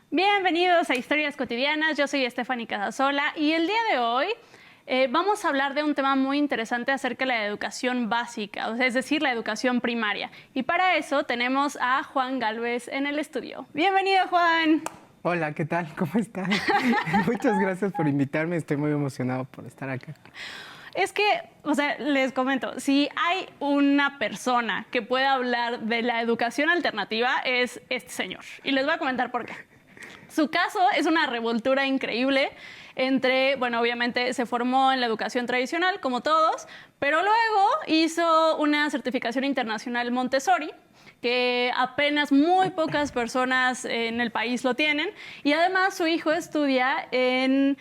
Bienvenidos a Historias Cotidianas, yo soy Stephanie Casasola y el día de hoy vamos a hablar de un tema muy interesante acerca de la educación básica, es decir, la educación primaria. Y para eso tenemos a Juan Gálvez en el estudio. Bienvenido, Juan. Hola, ¿qué tal? ¿Cómo están? Muchas gracias por invitarme, estoy muy emocionado por estar acá. Es que, les comento, si hay una persona que puede hablar de la educación alternativa es este señor. Y les voy a comentar por qué. Su caso es una revoltura increíble entre, bueno, obviamente se formó en la educación tradicional, como todos, pero luego hizo una certificación internacional Montessori, que apenas muy pocas personas en el país lo tienen, y además su hijo estudia en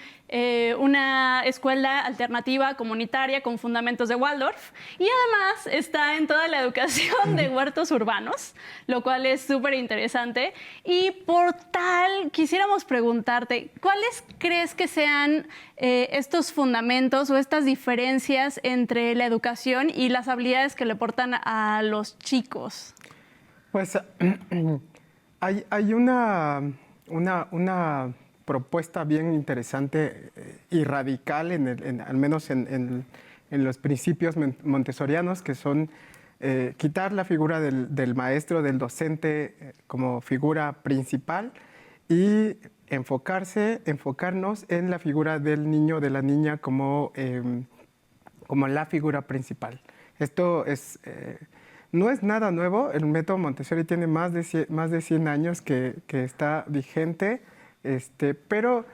una escuela alternativa comunitaria con fundamentos de Waldorf, y además está en toda la educación de huertos urbanos, lo cual es súper interesante. Y por tal, quisiéramos preguntarte, ¿cuáles crees que sean estos fundamentos o estas diferencias entre la educación y las habilidades que le aportan a los chicos? Pues hay una propuesta bien interesante y radical, al menos en los principios montessorianos, que son quitar la figura del maestro, del docente como figura principal y enfocarnos en la figura del niño, de la niña como la figura principal. Esto no es nada nuevo, el método Montessori tiene más de 100 años que está vigente, pero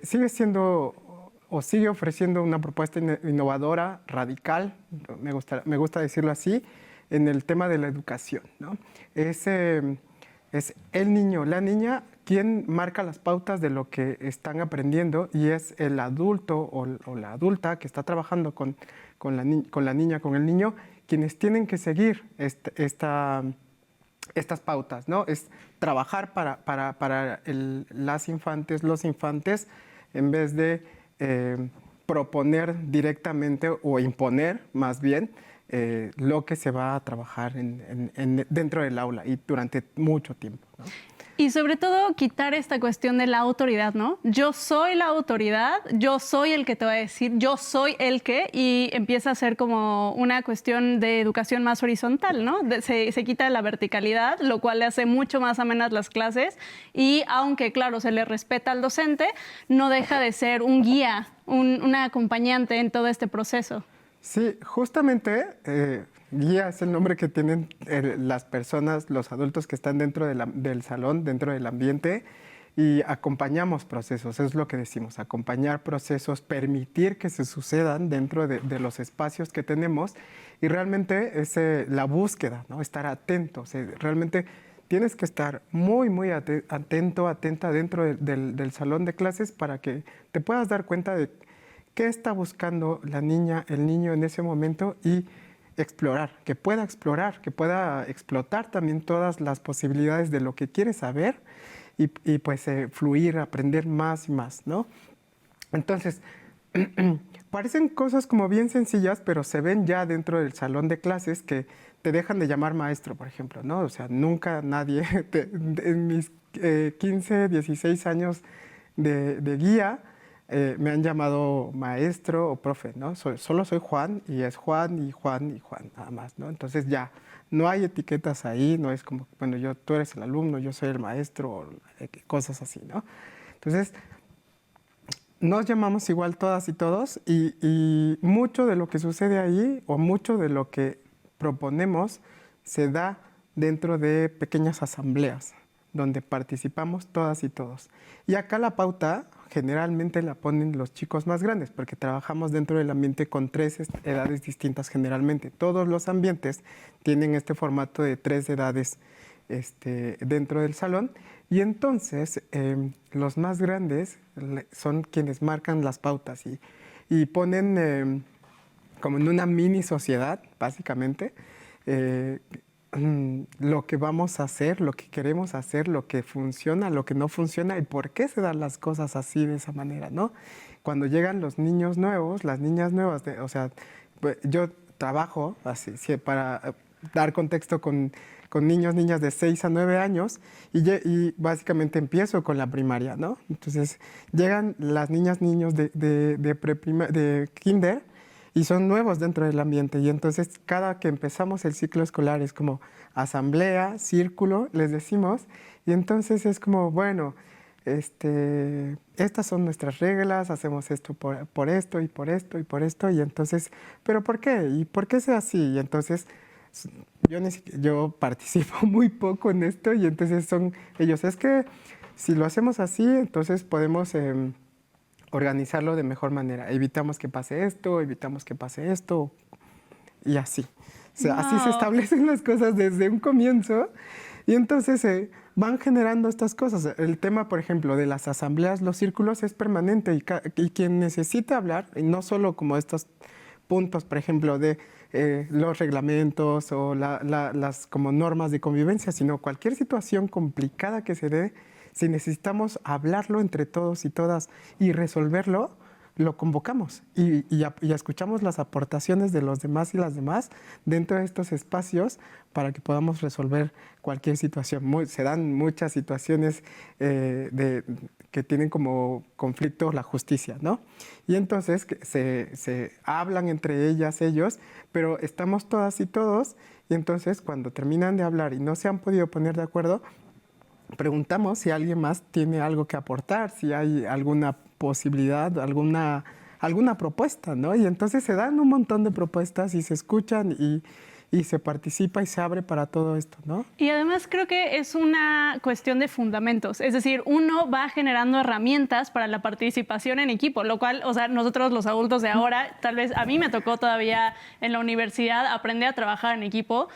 sigue siendo o sigue ofreciendo una propuesta innovadora, radical, me gusta decirlo así, en el tema de la educación, ¿no? Es el niño, la niña, quien marca las pautas de lo que están aprendiendo, y es el adulto o la adulta que está trabajando con la niña, con el niño, quienes tienen que seguir estas pautas, ¿no? Es trabajar para las infantes, los infantes, en vez de proponer directamente o imponer más bien lo que se va a trabajar dentro del aula y durante mucho tiempo, ¿no? Y sobre todo quitar esta cuestión de la autoridad, ¿no? Yo soy la autoridad, yo soy el que te va a decir, yo soy el que, y empieza a ser como una cuestión de educación más horizontal, ¿no? Se quita la verticalidad, lo cual le hace mucho más amenas las clases, y aunque, claro, se le respeta al docente, no deja de ser un guía, un acompañante en todo este proceso. Sí, justamente guía es el nombre que tienen las personas, los adultos que están dentro del salón, dentro del ambiente, y acompañamos procesos, es lo que decimos, acompañar procesos, permitir que se sucedan dentro de los espacios que tenemos, y realmente es la búsqueda, ¿no? Estar atentos, realmente tienes que estar muy atento, atenta dentro del salón de clases para que te puedas dar cuenta de qué está buscando la niña, el niño en ese momento, y explorar, que pueda explotar también todas las posibilidades de lo que quiere saber y pues fluir, aprender más y más, ¿no? Entonces, parecen cosas como bien sencillas, pero se ven ya dentro del salón de clases que te dejan de llamar maestro, por ejemplo, ¿no? O sea, nunca nadie, en mis 15, 16 años de guía, me han llamado maestro o profe, ¿no? Solo soy Juan, y es Juan y Juan y Juan, nada más, ¿no? Entonces ya, no hay etiquetas ahí, no es como, bueno, tú eres el alumno, yo soy el maestro, o cosas así, ¿no? Entonces, nos llamamos igual todas y todos, y mucho de lo que sucede ahí, o mucho de lo que proponemos, se da dentro de pequeñas asambleas, donde participamos todas y todos. Y acá la pauta generalmente la ponen los chicos más grandes, porque trabajamos dentro del ambiente con 3 edades distintas generalmente. Todos los ambientes tienen este formato de 3 edades dentro del salón, y entonces los más grandes son quienes marcan las pautas y ponen como en una mini sociedad, básicamente, lo que vamos a hacer, lo que queremos hacer, lo que funciona, lo que no funciona, y por qué se dan las cosas así, de esa manera, ¿no? Cuando llegan los niños nuevos, las niñas nuevas, o sea, pues, yo trabajo así, para dar contexto con con niños, niñas de 6 a 9 años y básicamente empiezo con la primaria, ¿no? Entonces llegan las niñas, niños de kinder y son nuevos dentro del ambiente y entonces cada que empezamos el ciclo escolar es como asamblea, círculo, les decimos, y entonces es como, bueno, estas son nuestras reglas, hacemos esto por esto y por esto y por esto, y entonces, ¿pero por qué? ¿Y por qué es así? Y entonces yo participo muy poco en esto y entonces son ellos, es que si lo hacemos así, entonces podemos organizarlo de mejor manera, evitamos que pase esto y así. O sea, así se establecen las cosas desde un comienzo y entonces van generando estas cosas. El tema, por ejemplo, de las asambleas, los círculos es permanente y quien necesita hablar, y no solo como estos puntos, por ejemplo, de los reglamentos o las como normas de convivencia, sino cualquier situación complicada que se dé, si necesitamos hablarlo entre todos y todas y resolverlo, lo convocamos y escuchamos las aportaciones de los demás y las demás dentro de estos espacios para que podamos resolver cualquier situación. Se dan muchas situaciones que tienen como conflicto la justicia, ¿no? Y entonces se hablan entre ellas, ellos, pero estamos todas y todos y entonces cuando terminan de hablar y no se han podido poner de acuerdo, preguntamos si alguien más tiene algo que aportar, si hay alguna posibilidad, alguna propuesta, ¿no? Y entonces se dan un montón de propuestas y se escuchan y se participa y se abre para todo esto, ¿no? Y además creo que es una cuestión de fundamentos, es decir, uno va generando herramientas para la participación en equipo, lo cual, o sea, nosotros los adultos de ahora, tal vez a mí me tocó todavía en la universidad aprender a trabajar en equipo.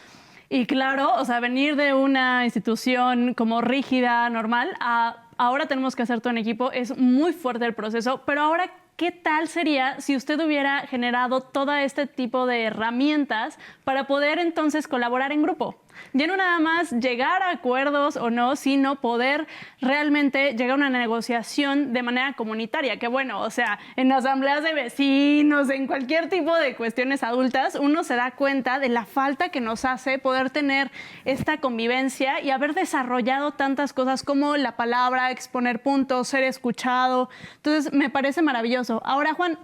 Y claro, o sea, venir de una institución como rígida, normal, a ahora tenemos que hacer todo en equipo, es muy fuerte el proceso, pero ahora, ¿qué tal sería si usted hubiera generado todo este tipo de herramientas para poder entonces colaborar en grupo? Ya no nada más llegar a acuerdos o no, sino poder realmente llegar a una negociación de manera comunitaria. Que bueno, o sea, en asambleas de vecinos, en cualquier tipo de cuestiones adultas, uno se da cuenta de la falta que nos hace poder tener esta convivencia y haber desarrollado tantas cosas como la palabra, exponer puntos, ser escuchado. Entonces, me parece maravilloso. Ahora, Juan,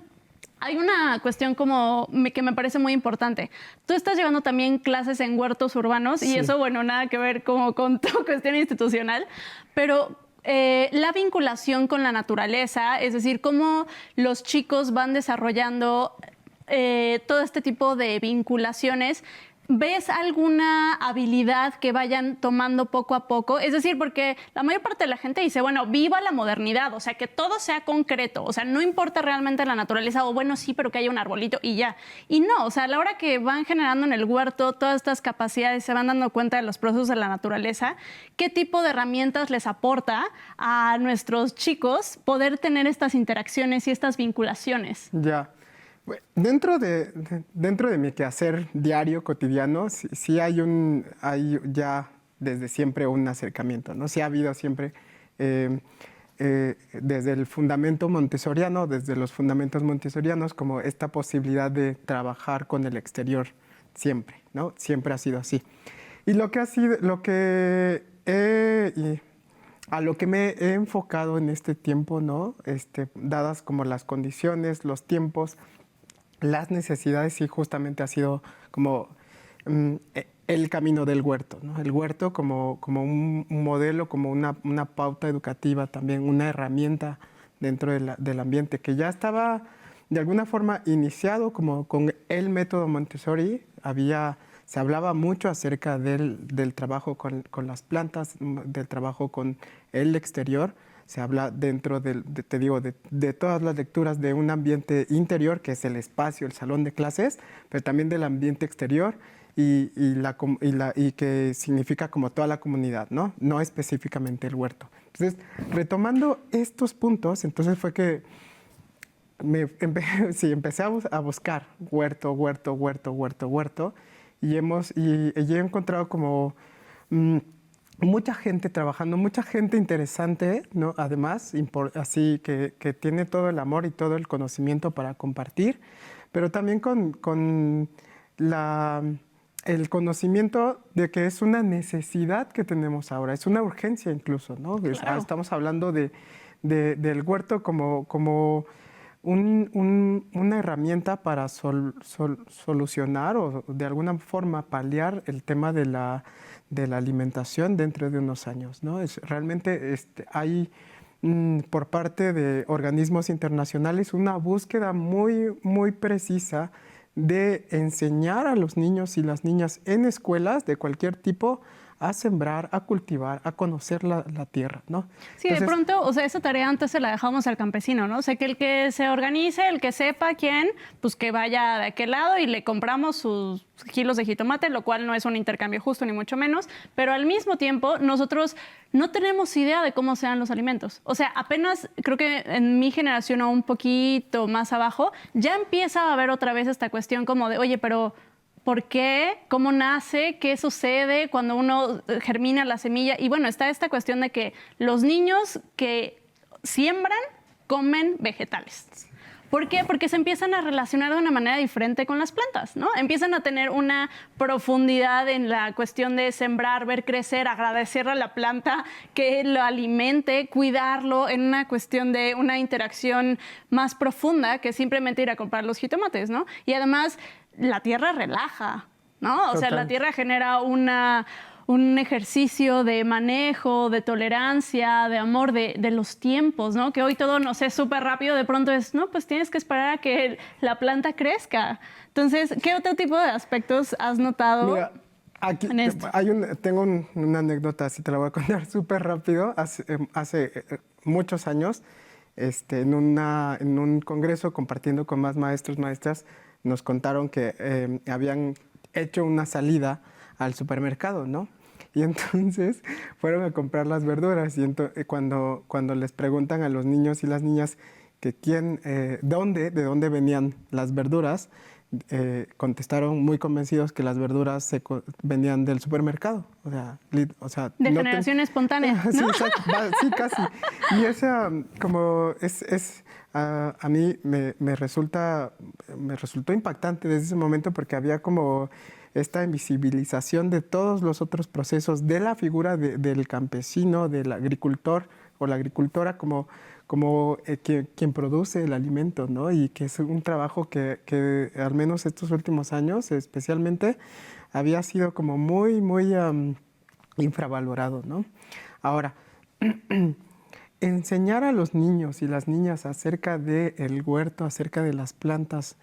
hay una cuestión que me parece muy importante. Tú estás llevando también clases en huertos urbanos y eso, bueno, nada que ver como con tu cuestión institucional, pero la vinculación con la naturaleza, es decir, cómo los chicos van desarrollando todo este tipo de vinculaciones. ¿Ves alguna habilidad que vayan tomando poco a poco? Es decir, porque la mayor parte de la gente dice, bueno, viva la modernidad, o sea, que todo sea concreto, o sea, no importa realmente la naturaleza, o bueno, sí, pero que haya un arbolito y ya. Y no, o sea, a la hora que van generando en el huerto todas estas capacidades, se van dando cuenta de los procesos de la naturaleza, ¿qué tipo de herramientas les aporta a nuestros chicos poder tener estas interacciones y estas vinculaciones? Ya. Dentro de mi quehacer diario, cotidiano, sí hay ya desde siempre un acercamiento, ¿no? Sí ha habido siempre, desde el fundamento montessoriano, desde los fundamentos montessorianos, como esta posibilidad de trabajar con el exterior siempre, ¿no? Siempre ha sido así. Y a lo que me he enfocado en este tiempo, ¿no? Dadas como las condiciones, los tiempos, las necesidades, sí, justamente ha sido como el camino del huerto, ¿no? El huerto como un modelo, como una pauta educativa también, una herramienta dentro del ambiente que ya estaba de alguna forma iniciado como con el método Montessori. Se hablaba mucho acerca del trabajo con las plantas, del trabajo con el exterior. Se habla dentro de todas las lecturas de un ambiente interior, que es el espacio, el salón de clases, pero también del ambiente exterior y que significa como toda la comunidad, ¿no? No específicamente el huerto. Entonces, retomando estos puntos, entonces fue que empecé a buscar huerto, y he encontrado como mucha gente trabajando, mucha gente interesante, ¿no? Además, así que tiene todo el amor y todo el conocimiento para compartir, pero también con la el conocimiento de que es una necesidad que tenemos ahora, es una urgencia incluso, ¿no? Claro. Estamos hablando del huerto como una herramienta para solucionar o de alguna forma paliar el tema de la alimentación dentro de unos años, ¿no? Realmente hay por parte de organismos internacionales una búsqueda muy, muy precisa de enseñar a los niños y las niñas en escuelas de cualquier tipo a sembrar, a cultivar, a conocer la tierra, ¿no? Sí, entonces, de pronto, o sea, esa tarea antes se la dejamos al campesino, ¿no? O sea, que el que se organice, el que sepa quién, pues que vaya de aquel lado y le compramos sus kilos de jitomate, lo cual no es un intercambio justo ni mucho menos, pero al mismo tiempo nosotros no tenemos idea de cómo sean los alimentos. O sea, apenas creo que en mi generación o un poquito más abajo ya empieza a haber otra vez esta cuestión como de, oye, pero ¿por qué? ¿Cómo nace? ¿Qué sucede cuando uno germina la semilla? Y bueno, está esta cuestión de que los niños que siembran comen vegetales. ¿Por qué? Porque se empiezan a relacionar de una manera diferente con las plantas, ¿no? Empiezan a tener una profundidad en la cuestión de sembrar, ver crecer, agradecerle a la planta que lo alimente, cuidarlo, en una cuestión de una interacción más profunda que simplemente ir a comprar los jitomates, ¿no? Y además, la tierra relaja, ¿no? O sea, la tierra genera un ejercicio de manejo, de tolerancia, de amor, de los tiempos, ¿no? Que hoy todo nos es súper rápido, de pronto es, no, pues tienes que esperar a que la planta crezca. Entonces, ¿qué otro tipo de aspectos has notado? Mira, aquí en esto? tengo una anécdota, así te la voy a contar súper rápido. Hace muchos años, en un congreso compartiendo con más maestros, maestras, nos contaron que habían hecho una salida al supermercado, ¿no? Y entonces fueron a comprar las verduras y cuando les preguntan a los niños y las niñas que de dónde venían las verduras, contestaron muy convencidos que las verduras venían del supermercado. O sea, de generación espontánea, ¿no? Sí, exacto, sí, casi. Y esa, como a mí me resultó impactante desde ese momento porque había como esta invisibilización de todos los otros procesos, de la figura del campesino, del agricultor o la agricultora como quien produce el alimento, ¿no? Y que es un trabajo que al menos estos últimos años especialmente había sido como muy, muy infravalorado, ¿no? Ahora, enseñar a los niños y las niñas acerca del huerto, acerca de las plantas,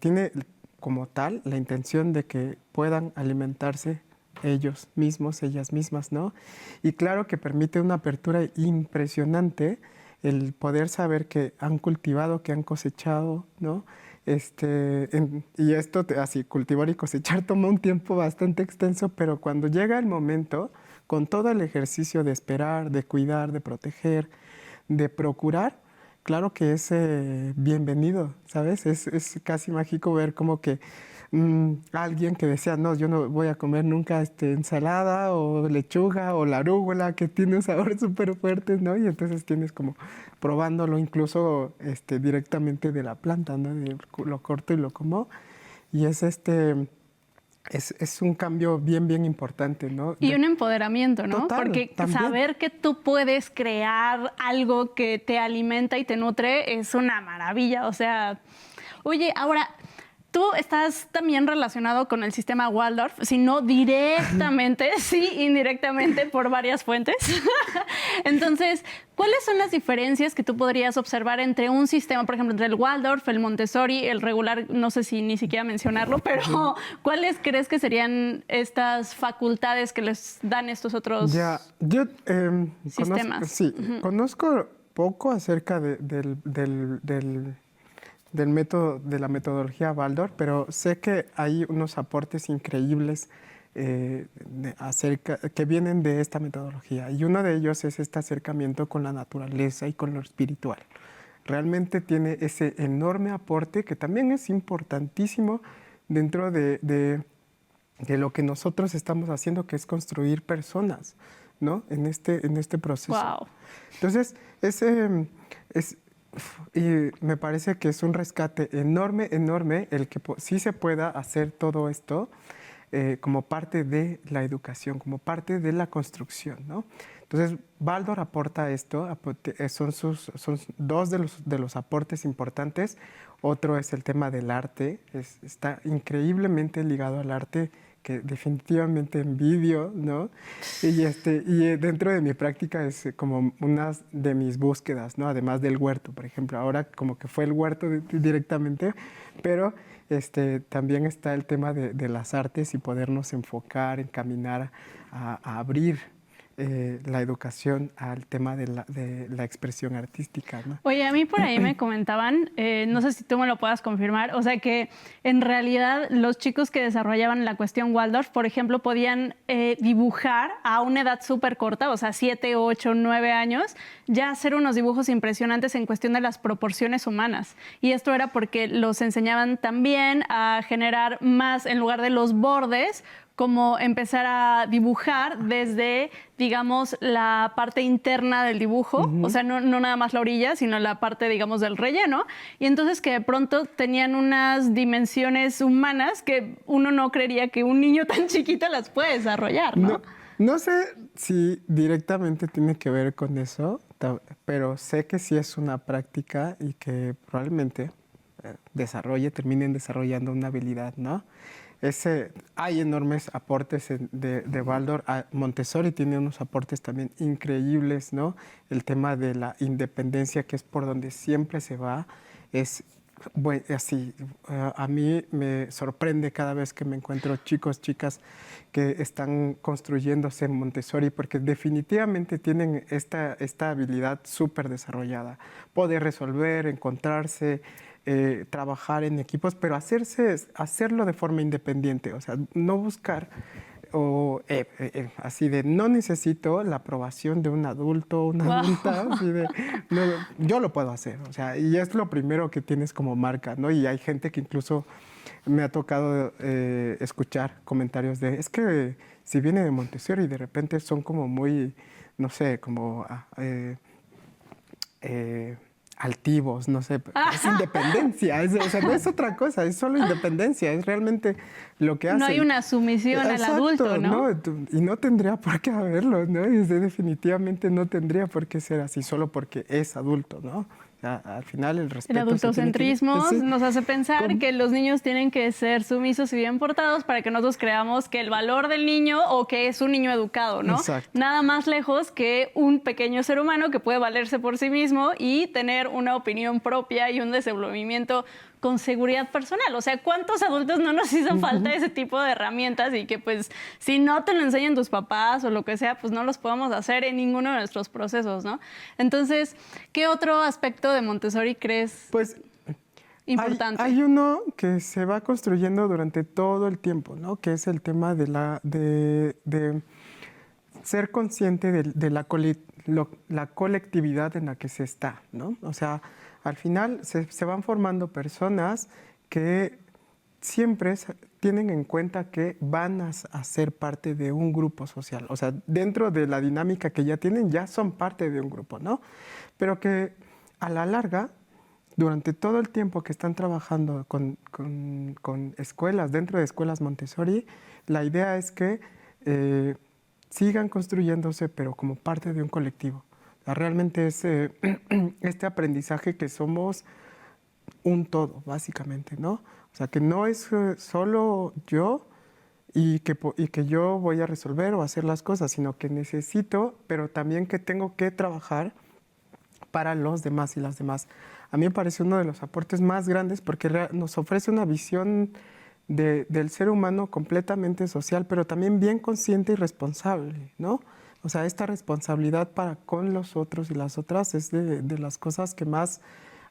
tiene como tal la intención de que puedan alimentarse ellos mismos, ellas mismas, ¿no? Y claro que permite una apertura impresionante el poder saber que han cultivado, que han cosechado, ¿no? Y esto, así, cultivar y cosechar toma un tiempo bastante extenso, pero cuando llega el momento, con todo el ejercicio de esperar, de cuidar, de proteger, de procurar, claro que es bienvenido, ¿sabes? Es casi mágico ver como que alguien que decía, no, yo no voy a comer nunca ensalada o lechuga o la arúgula que tiene un sabor súper fuerte, ¿no? Y entonces tienes como probándolo incluso directamente de la planta, ¿no? Lo corto y lo como. Y es un cambio bien, bien importante, ¿no? Y un empoderamiento, ¿no? Total, porque también. saber que tú puedes crear algo que te alimenta y te nutre es una maravilla. O sea, oye, ahora, tú estás también relacionado con el sistema Waldorf, si no directamente, sí, indirectamente por varias fuentes. Entonces, ¿cuáles son las diferencias que tú podrías observar entre un sistema, por ejemplo, entre el Waldorf, el Montessori, el regular, no sé si ni siquiera mencionarlo, pero ¿cuáles crees que serían estas facultades que les dan estos otros sistemas? Conozco poco acerca del método, de la metodología Waldorf, pero sé que hay unos aportes increíbles que vienen de esta metodología. Y uno de ellos es este acercamiento con la naturaleza y con lo espiritual. Realmente tiene ese enorme aporte que también es importantísimo dentro de lo que nosotros estamos haciendo, que es construir personas, ¿no? En este proceso. Wow. Entonces, y me parece que es un rescate enorme, enorme, el que sí se pueda hacer todo esto como parte de la educación, como parte de la construcción, ¿no? Entonces, Baldor aporta esto, son dos de los aportes importantes. Otro es el tema del arte, está increíblemente ligado al arte, que definitivamente envidio, ¿no? Y dentro de mi práctica es como una de mis búsquedas, ¿no? Además del huerto, por ejemplo. Ahora como que fue el huerto directamente, pero también está el tema de las artes y podernos enfocar, encaminar a abrir la educación al tema de la expresión artística, ¿no? Oye, a mí por ahí me comentaban, no sé si tú me lo puedas confirmar, o sea que en realidad los chicos que desarrollaban la cuestión Waldorf, por ejemplo, podían dibujar a una edad súper corta, o sea, 7, 8, 9 años, ya hacer unos dibujos impresionantes en cuestión de las proporciones humanas. Y esto era porque los enseñaban también a generar más, en lugar de los bordes, como empezar a dibujar desde, digamos, la parte interna del dibujo, o sea, no nada más la orilla, sino la parte, digamos, del relleno, y entonces que de pronto tenían unas dimensiones humanas que uno no creería que un niño tan chiquito las puede desarrollar, ¿no? No sé si directamente tiene que ver con eso, pero sé que sí es una práctica y que probablemente terminen desarrollando una habilidad, ¿no? Hay enormes aportes de Baldor. Montessori tiene unos aportes también increíbles, ¿no? El tema de la independencia, que es por donde siempre se va, es así. A mí me sorprende cada vez que me encuentro chicos, chicas que están construyéndose en Montessori, porque definitivamente tienen esta habilidad súper desarrollada. Poder resolver, encontrarse, trabajar en equipos, pero hacerlo de forma independiente, o sea, no buscar así de no necesito la aprobación de un adulto, una adulta, así de no, yo lo puedo hacer, o sea, y es lo primero que tienes como marca, ¿no? Y hay gente que incluso me ha tocado escuchar comentarios es que si viene de Montessori de repente son como muy, no sé, como altivos, no sé, es independencia, o sea, no es otra cosa, es solo independencia, es realmente lo que hacen. No hay una sumisión al adulto, ¿no? Y no tendría por qué haberlo, ¿no? Definitivamente no tendría por qué ser así, solo porque es adulto, ¿no? Al final el respeto... El adultocentrismo nos hace pensar que los niños tienen que ser sumisos y bien portados para que nosotros creamos que el valor del niño o que es un niño educado, ¿no? Exacto. Nada más lejos que un pequeño ser humano que puede valerse por sí mismo y tener una opinión propia y un desenvolvimiento con seguridad personal. O sea, ¿cuántos adultos no nos hizo falta ese tipo de herramientas y que pues si no te lo enseñan tus papás o lo que sea, pues no los podemos hacer en ninguno de nuestros procesos, ¿no? Entonces, ¿qué otro aspecto de Montessori crees pues, importante? Hay uno que se va construyendo durante todo el tiempo, ¿no? Que es el tema de ser consciente de la colectividad en la que se está, ¿no? O sea, al final se van formando personas que siempre tienen en cuenta que van a ser parte de un grupo social. O sea, dentro de la dinámica que ya tienen, ya son parte de un grupo, ¿no? Pero que a la larga, durante todo el tiempo que están trabajando con escuelas, dentro de escuelas Montessori, la idea es que sigan construyéndose, pero como parte de un colectivo. O sea, realmente es este aprendizaje que somos un todo, básicamente, ¿no? O sea, que no es solo yo y que yo voy a resolver o hacer las cosas, sino que necesito, pero también que tengo que trabajar para los demás y las demás. A mí me parece uno de los aportes más grandes porque nos ofrece una visión del ser humano completamente social, pero también bien consciente y responsable, ¿no? O sea, esta responsabilidad para con los otros y las otras es de las cosas que más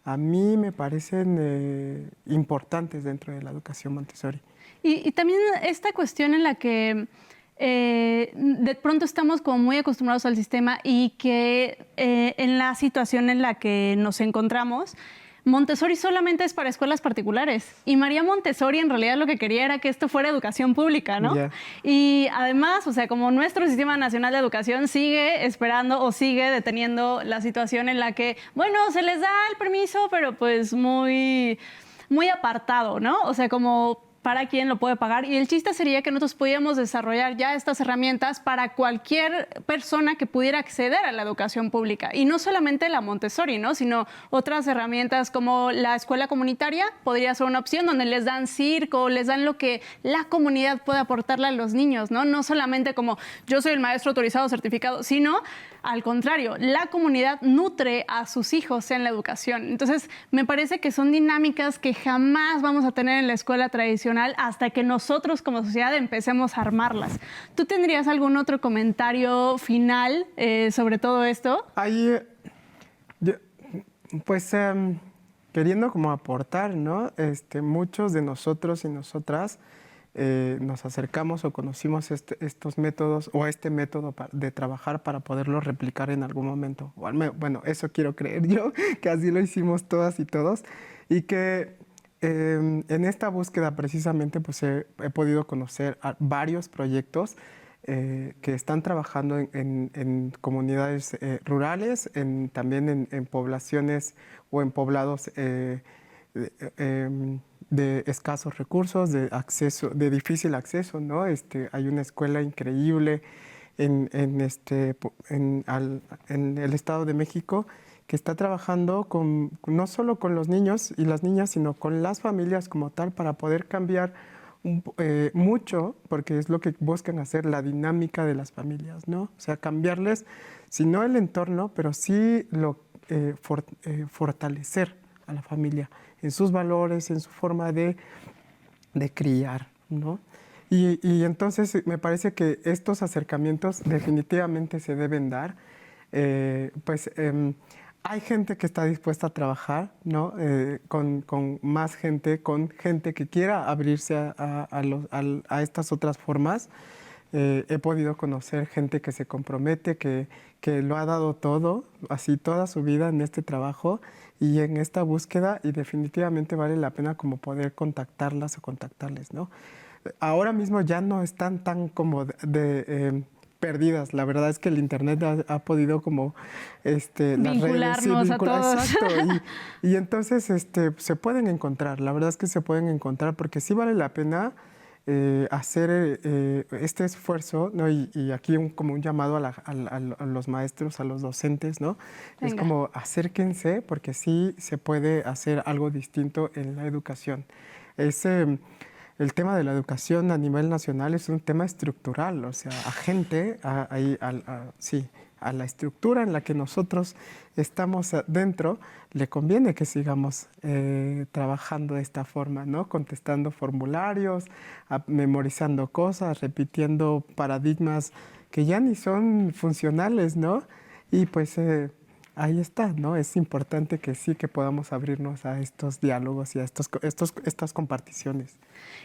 a mí me parecen importantes dentro de la educación Montessori. Y también esta cuestión en la que de pronto estamos como muy acostumbrados al sistema y que en la situación en la que nos encontramos, Montessori solamente es para escuelas particulares. Y María Montessori en realidad lo que quería era que esto fuera educación pública, ¿no? Yeah. Y además, o sea, como nuestro Sistema Nacional de Educación sigue esperando o sigue deteniendo la situación en la que, bueno, se les da el permiso, pero pues muy apartado, ¿no? O sea, como para quien lo puede pagar. Y el chiste sería que nosotros pudiéramos desarrollar ya estas herramientas para cualquier persona que pudiera acceder a la educación pública. Y no solamente la Montessori, ¿no? Sino otras herramientas como la escuela comunitaria podría ser una opción donde les dan circo, les dan lo que la comunidad puede aportarle a los niños, ¿no? No solamente como yo soy el maestro autorizado certificado, sino al contrario, la comunidad nutre a sus hijos en la educación. Entonces, me parece que son dinámicas que jamás vamos a tener en la escuela tradicional hasta que nosotros como sociedad empecemos a armarlas. ¿Tú tendrías algún otro comentario final sobre todo esto? Ahí, pues, queriendo como aportar, ¿no? Muchos de nosotros y nosotras nos acercamos o conocimos estos métodos o este método de trabajar para poderlo replicar en algún momento. Bueno, eso quiero creer yo, que así lo hicimos todas y todos, y que en esta búsqueda precisamente pues he podido conocer varios proyectos que están trabajando en comunidades rurales, también en poblaciones o en poblados de escasos recursos, de acceso, de difícil acceso, ¿no? Hay una escuela increíble en el Estado de México que está trabajando no solo con los niños y las niñas, sino con las familias como tal para poder cambiar mucho, porque es lo que buscan hacer, la dinámica de las familias, ¿no? O sea, cambiarles, si no el entorno, pero sí fortalecer a la familia en sus valores, en su forma de criar, ¿no? Y entonces me parece que estos acercamientos definitivamente se deben dar. Hay gente que está dispuesta a trabajar, ¿no? Con más gente, con gente que quiera abrirse a estas otras formas. He podido conocer gente que se compromete, que lo ha dado todo, así toda su vida en este trabajo y en esta búsqueda, y definitivamente vale la pena como poder contactarlas o contactarles, ¿no? Ahora mismo ya no están tan como perdidas. La verdad es que el Internet ha podido como vincularnos a todos. Exacto. Y entonces se pueden encontrar. La verdad es que se pueden encontrar porque sí vale la pena hacer este esfuerzo, ¿no? Y aquí como un llamado a los maestros, a los docentes, ¿no? Venga. Es como acérquense porque sí se puede hacer algo distinto en la educación. El tema de la educación a nivel nacional es un tema estructural, o sea, a la estructura en la que nosotros estamos dentro, le conviene que sigamos trabajando de esta forma, ¿no? Contestando formularios, memorizando cosas, repitiendo paradigmas que ya ni son funcionales, ¿no? Y pues ahí está, ¿no? Es importante que sí que podamos abrirnos a estos diálogos y a estas comparticiones.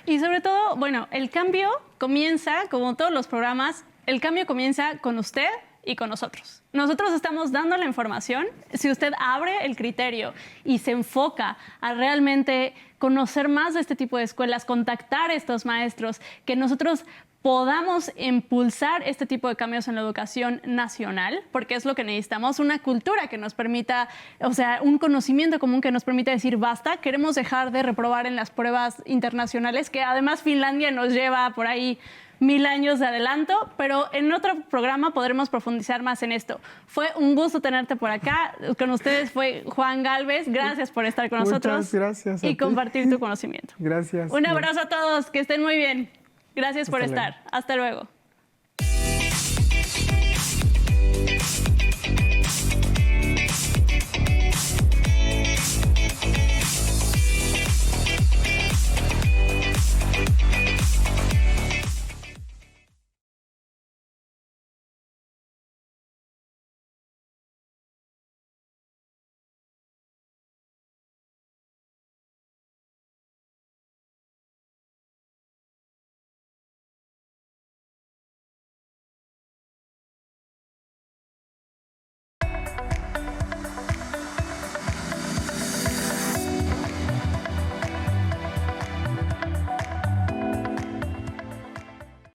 Y sobre todo, bueno, el cambio comienza, como todos los programas, el cambio comienza con usted y con nosotros. Nosotros estamos dando la información. Si usted abre el criterio y se enfoca a realmente conocer más de este tipo de escuelas, contactar a estos maestros, que nosotros podamos impulsar este tipo de cambios en la educación nacional, porque es lo que necesitamos, una cultura que nos permita, o sea, un conocimiento común que nos permita decir basta, queremos dejar de reprobar en las pruebas internacionales, que además Finlandia nos lleva por ahí 1000 años de adelanto, pero en otro programa podremos profundizar más en esto. Fue un gusto tenerte por acá. Con ustedes fue Juan Gálvez. Gracias por estar con nosotros. Muchas gracias y compartir tu conocimiento. Gracias. Un abrazo a todos. Que estén muy bien. Gracias por estar. Hasta luego.